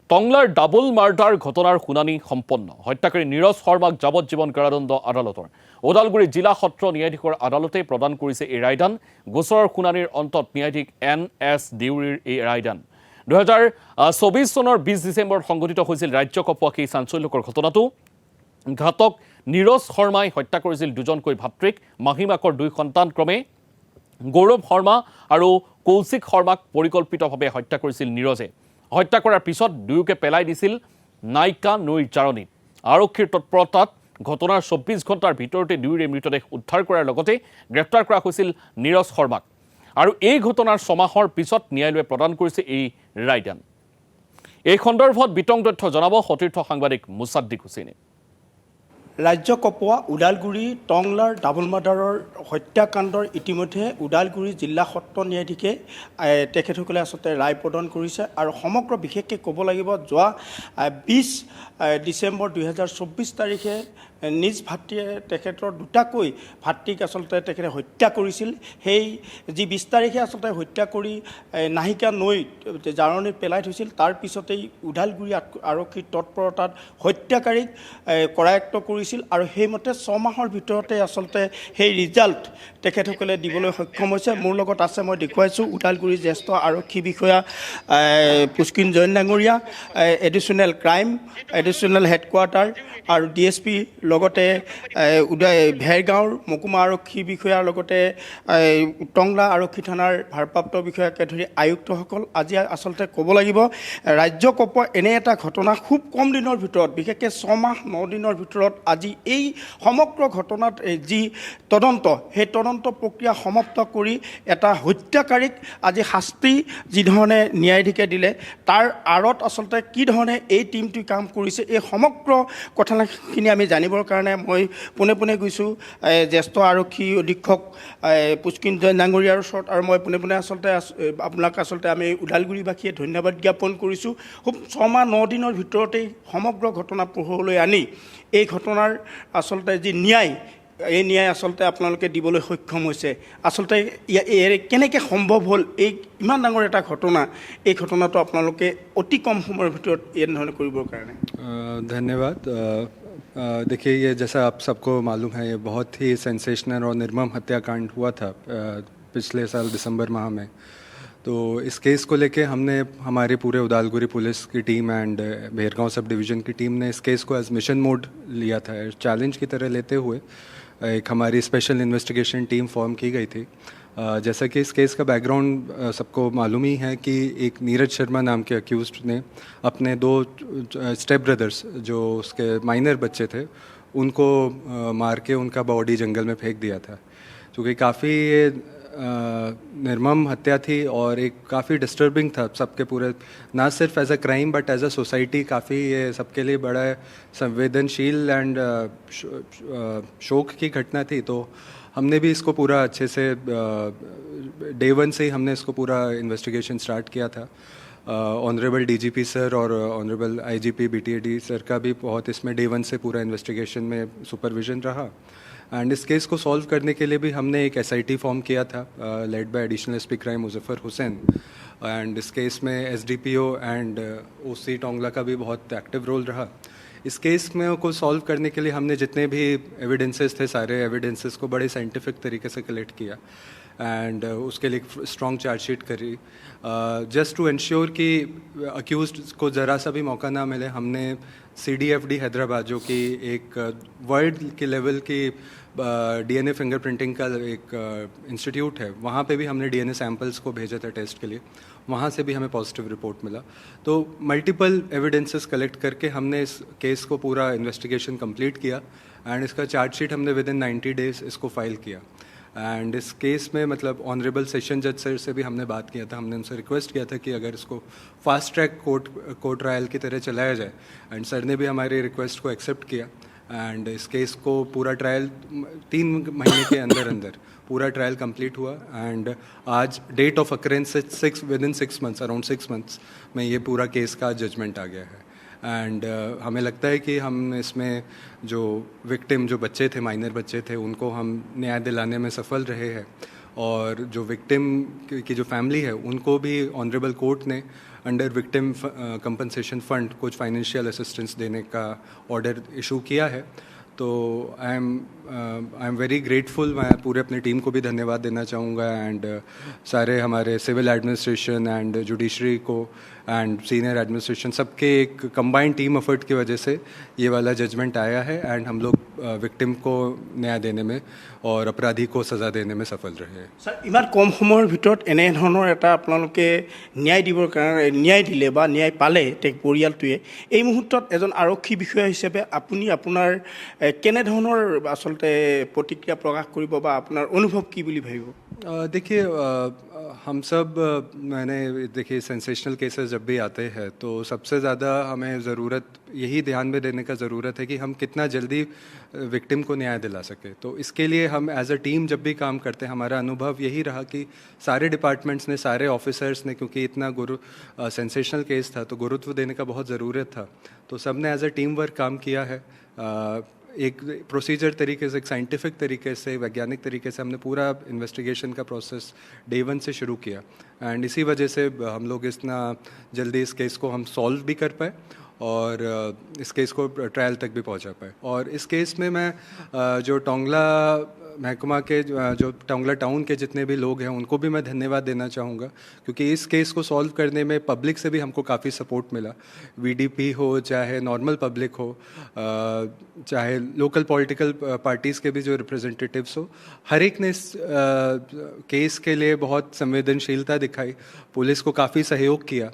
টংলাৰ double murder ঘটনাৰ শুনানি সম্পন্ন। হত্যাকাৰী নীৰজ শৰ্মাক যাৱজ্জীৱন কাৰাদণ্ড আদালতৰ। ওদালগুৰি জিলা সত্ৰ ন্যায়াধীশৰ আদালতে প্ৰদান কৰিছে এই ৰায়দান। গোচৰৰ শুনানিৰ অন্তত ন্যায়াধীশ NS দেউৰীৰ এই ৰায়দান। 2024 চনৰ 20 ডিচেম্বৰত সংঘটিত হৈছিল ৰাজ্য কঁপোৱা সেই চাঞ্চল্যকৰ ঘটনাটো। ঘাতক নীৰজ শৰ্মাই হত্যা কৰিছিল দুজনকৈ ভাতৃক। মাহীমাকৰ 2 সন্তান ক্ৰমে গৌৰৱ শৰ্মা আৰু কৌশিক শৰ্মাক পৰিকল্পিতভাৱে হত্যা কৰিছিল নীৰজে। হত্যা কৰাৰ পিছত দুয়োকে পেলাই দিছিল নাইকা নৈৰ জাৰণিত। আৰক্ষীৰ তৎপৰতাত ঘটনাৰ 24 ঘণ্টাৰ ভিতৰতে দুয়োৰে মৃতদেহ উদ্ধাৰ কৰাৰ লগতে গ্ৰেপ্তাৰ কৰা হৈছিল নীৰজ শৰ্মাক। আৰু এই ঘটনাৰ ছমাহৰ পিছত ন্যায়ালয়ে প্ৰদান কৰিছে এই ৰায়দান। এই সন্দৰ্ভত বিতং তথ্য জনাব সতীৰ্থ সাংবাদিক মুছাদ্দিক হুছেইনে। ৰাজ্য কঁপোৱা ওদালগুৰি টংলাৰ ডাবল মাৰ্ডাৰৰ হত্যাকাণ্ডৰ ইতিমধ্যে ওদালগুৰি জিলা সত্ৰ ন্যায়াধীশে তেখেতসকলে আচলতে ৰায় প্ৰদান কৰিছে। আৰু সমগ্ৰ বিশেষকৈ ক'ব লাগিব, যোৱা 20 ডিচেম্বৰ 2024 তাৰিখে নিজ ভাতৃয়ে তেখেতৰ দুটাকৈ ভাতৃক আচলতে তেখেতে হত্যা কৰিছিল। সেই যি 20 তাৰিখে আচলতে হত্যা কৰি নাহিকা নৈত জাৰণিত পেলাই থৈছিল, তাৰ পিছতেই ওদালগুৰি আৰক্ষীৰ তৎপৰতাত হত্যাকাৰীক কৰায়ত্ব কৰিছিল। আৰু সেইমতে 6 মাহৰ ভিতৰতে আচলতে সেই ৰিজাল্ট তেখেতসকলে দিবলৈ সক্ষম হৈছে। মোৰ লগত আছে, মই দেখুৱাইছোঁ, ওদালগুৰি জ্যেষ্ঠ আৰক্ষী বিষয়া পুষ্কিন জৈন ডাঙৰীয়া, এডিশ্যনেল ক্ৰাইম এডিশ্যনেল হেডকোৱাৰ্টাৰ আৰু DSP, লগতে ভেৰগাঁৱৰ মকুমা আৰক্ষী বিষয়াৰ লগতে টংলা আৰক্ষী থানাৰ ভাৰপ্ৰাপ্ত বিষয়াকে ধৰি আয়ুক্তসকল। আজি আচলতে ক'ব লাগিব, ৰাজ্য কঁপোৱা এনে এটা ঘটনা খুব কম দিনৰ ভিতৰত, বিশেষকৈ 6 মাহ 9 দিনৰ ভিতৰত আজি এই সমগ্ৰ ঘটনাত যি তদন্ত, সেই তদন্ত প্ৰক্ৰিয়া সমাপ্ত কৰি এটা হত্যাকাৰীক আজি শাস্তি যিধৰণে ন্যায়াধীশে দিলে, তাৰ আঁৰত আচলতে কি ধৰণে এই টীমটোৱে কাম কৰিছে, এই সমগ্ৰ কথাখিনি আমি জানিবৰ কাৰণে মই পোনে পোনে গৈছোঁ জ্যেষ্ঠ আৰক্ষী অধীক্ষক পুষ্কিন জৈন ডাঙৰীয়াৰ ওচৰত। আৰু মই পোনে পোনে আচলতে আপোনাক আমি ওদালগুৰিবাসীয়ে ধন্যবাদ জ্ঞাপন কৰিছোঁ। খুব 6 মাহ 9 দিনৰ ভিতৰতেই সমগ্ৰ ঘটনা পোহৰলৈ আনি এই ঘটনাৰ আচলতে যি ন্যায়, এই ন্যায় আচলতে আপোনালোকে দিবলৈ সক্ষম হৈছে। আচলতে কেনেকৈ সম্ভৱ হ'ল এই ইমান ডাঙৰ এটা ঘটনা, এই ঘটনাটো আপোনালোকে অতি কম সময়ৰ ভিতৰত এনেধৰণে কৰিবৰ কাৰণে? धन्यवाद। देखिए, ये जैसा आप सबको मालूम है, ये बहुत ही सेंसेशनल और निर्मम हत्याकांड हुआ था पिछले साल दिसंबर माह में। तो इस केस को लेके हमने हमारे पूरे उदालगुरी पुलिस की team and Bhergaon sub division की टीम ने इस केस को एज मिशन मोड लिया था। चैलेंज की तरह लेते हुए एक हमारी स्पेशल इन्वेस्टिगेशन टीम फॉर्म की गई थी। जैसा कि इस केस का बैकग्राउंड सबको मालूम ही है कि एक नीरज शर्मा नाम के अक्यूज्ड ने अपने 2 स्टेप ब्रदर्स, जो उसके माइनर बच्चे थे, उनको मार के उनका बॉडी जंगल में फेंक दिया था। क्योंकि काफ़ी निर्मम हत्या थी और एक काफ़ी डिस्टर्बिंग था सबके पूरे, ना सिर्फ as a crime but as a society काफ़ी ये सबके लिए बड़ा संवेदनशील एंड शोक की घटना थी। तो हमने भी इसको पूरा अच्छे से डे 1 से ही हमने इसको पूरा इन्वेस्टिगेशन स्टार्ट किया था। ऑनरेबल DGP सर और ऑनरेबल IGP BTAD सर का भी बहुत इसमें डे 1 से पूरा इन्वेस्टिगेशन में सुपरविजन रहा। एंड इस केस को सॉल्व करने के लिए भी हमने एक SIT फॉर्म किया था, led by additional SP crime Muzaffar Hussain. And इस केस में SDPO एंड OC टोंगला का भी बहुत एक्टिव रोल रहा। इस केस में को सॉल्व करने के लिए हमने जितने भी एविडेंसेस थे, सारे एविडेंसेस को बड़े साइंटिफिक तरीके से कलेक्ट किया एंड उसके लिए स्ट्रॉन्ग चार्जशीट करी। जस्ट टू इंश्योर कि अक्यूज्ड को ज़रा सा भी मौका ना मिले, हमने CDFD हैदराबाद, जो कि एक वर्ल्ड के लेवल की DNA फिंगरप्रिंटिंग का एक इंस्टीट्यूट है, वहाँ पे भी हमने DNA सैंपल्स को भेजा था टेस्ट के लिए। वहाँ से भी हमें पॉजिटिव रिपोर्ट मिला। तो मल्टीपल एविडेंसेस कलेक्ट करके हमने इस केस को पूरा इन्वेस्टिगेशन कंप्लीट किया एंड इसका चार्जशीट हमने विद इन 90 डेज़ इसको फाइल किया। एंड इस केस में मतलब ऑनरेबल सेशन जज सर से भी हमने बात किया था, हमने उनसे रिक्वेस्ट किया था कि अगर इसको फास्ट ट्रैक कोर्ट ट्रायल की तरह चलाया जाए, एंड सर ने भी हमारी रिक्वेस्ट को एक्सेप्ट किया। एंड इस केस को पूरा ट्रायल 3 महीने के अंदर पूरा ट्रायल कंप्लीट हुआ। एंड आज डेट ऑफ अकरेंस से with in 6 months, around 6 months में ये पूरा केस का जजमेंट आ गया है। एंड हमें लगता है कि हम इसमें जो विक्टिम, जो बच्चे थे, माइनर बच्चे थे, उनको हम न्याय दिलाने में सफल रहे हैं। और जो विक्टिम की जो फैमिली है, उनको भी ऑनरेबल कोर्ट ने अंडर विक्टिम कंपनसेशन फंड कुछ फाइनेंशियल असिस्टेंस देने का ऑर्डर इशू किया है। तो आई एम वेरी ग्रेटफुल। मैं पूरे अपनी टीम को भी धन्यवाद देना चाहूँगा एंड सारे हमारे सिविल एडमिनिस्ट्रेशन एंड जुडिशरी को एंड सीनियर एडमिनिस्ट्रेशन सबके एक कंबाइंड टीम एफर्ट की वजह से ये वाला जजमेंट आया है एंड हम लोग विक्टिम को न्याय देने में और अपराधी को सज़ा देने में सफल रहे। ছাৰ ইমান কম সময়ৰ ভিতৰত এনেধৰণৰ এটা আপোনালোকে ন্যায় দিবৰ কাৰণে ন্যায় দিলে বা ন্যায় পালে পৰিয়ালটোৱে এই মুহূৰ্তত এজন আৰক্ষী বিষয়া হিচাপে আপুনি আপোনাৰ কেনেধৰণৰ আচলতে প্ৰতিক্ৰিয়া প্ৰকাশ কৰিব বা আপোনাৰ অনুভৱ কি বুলি ভাবিব? देखिए हम सब मैंने देखिए सेंसेशनल केसेस जब भी आते हैं तो सबसे ज़्यादा हमें ज़रूरत यही ध्यान में देने का ज़रूरत है कि हम कितना जल्दी विक्टिम को न्याय दिला सके। तो इसके लिए हम एज अ टीम जब भी काम करते हैं हमारा अनुभव यही रहा कि सारे डिपार्टमेंट्स ने सारे ऑफिसर्स ने, क्योंकि इतना सेंसेशनल केस था तो गुरुत्व देने का बहुत ज़रूरत था, तो सब ने एज अ टीम वर्क काम किया है। एक प्रोसीजर तरीके से, एक साइंटिफिक तरीके से, वैज्ञानिक तरीके से हमने पूरा इन्वेस्टिगेशन का प्रोसेस डे 1 से शुरू किया एंड इसी वजह से हम लोग इतना जल्दी इस केस को हम सॉल्व भी कर पाए और इस केस को ट्रायल तक भी पहुंचा पाए। और इस केस में मैं जो टोंगला महकमा के जो टोंगला टाउन के जितने भी लोग हैं उनको भी मैं धन्यवाद देना चाहूँगा, क्योंकि इस केस को सॉल्व करने में पब्लिक से भी हमको काफ़ी सपोर्ट मिला। वीडीपी हो चाहे नॉर्मल पब्लिक हो, चाहे लोकल पॉलिटिकल पार्टीज़ के भी जो रिप्रेजेंटेटिव्स हो, हर एक ने इस केस के लिए बहुत संवेदनशीलता दिखाई, पुलिस को काफ़ी सहयोग किया।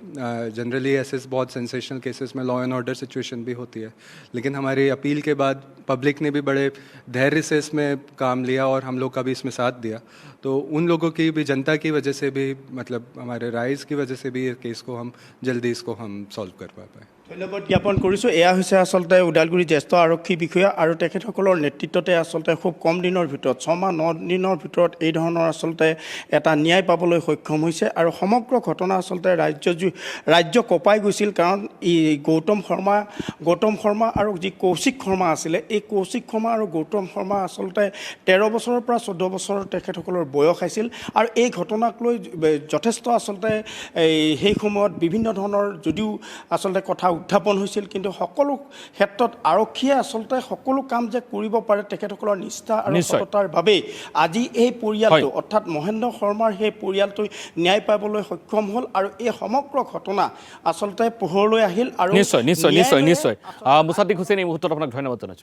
जनरली ऐसे बहुत सेंसेशनल केसेस में लॉ एंड ऑर्डर सिचुएशन भी होती है, लेकिन हमारी अपील के बाद पब्लिक ने भी बड़े धैर्य से इसमें काम लिया और हम लोग का भी इसमें साथ दिया। तो उन लोगों की भी, जनता की वजह से भी, मतलब हमारे राइज की वजह से भी ये केस को हम जल्दी इसको हम सॉल्व कर पाए। ধন্যবাদ জ্ঞাপন কৰিছোঁ। এয়া হৈছে আচলতে ওদালগুৰি জ্যেষ্ঠ আৰক্ষী বিষয়া আৰু তেখেতসকলৰ নেতৃত্বতে আচলতে খুব কম দিনৰ ভিতৰত 6 মাহ 9 দিনৰ ভিতৰত এই ধৰণৰ আচলতে এটা ন্যায় পাবলৈ সক্ষম হৈছে আৰু সমগ্ৰ ঘটনা আচলতে ৰাজ্য কঁপাই গৈছিল। কাৰণ ই গৌতম শৰ্মা আৰু যি কৌশিক শৰ্মা আছিলে, এই কৌশিক শৰ্মা আৰু গৌতম শৰ্মা আচলতে 13 বছৰৰ পৰা 14 বছৰ তেখেতসকলৰ বয়স আছিল আৰু এই ঘটনাক লৈ যথেষ্ট আচলতে সেই সময়ত বিভিন্ন ধৰণৰ যদিও আচলতে কথা উত্থাপন হৈছিল, কিন্তু সকলো ক্ষেত্ৰত আৰক্ষীয়ে আচলতে সকলো কাম যে কৰিব পাৰে তেখেতসকলৰ নিষ্ঠা আৰু সততাৰ বাবে আজি এই পৰিয়ালটো অৰ্থাৎ মহেন্দ্ৰ শৰ্মাৰ সেই পৰিয়ালটো ন্যায় পাবলৈ সক্ষম হ'ল আৰু এই সমগ্ৰ ঘটনা আচলতে পোহৰলৈ আহিল। আৰু নিশ্চয় মুছাদ্দিক হুছেইন এই মুহূৰ্তত আপোনাক ধন্যবাদ জনাইছোঁ।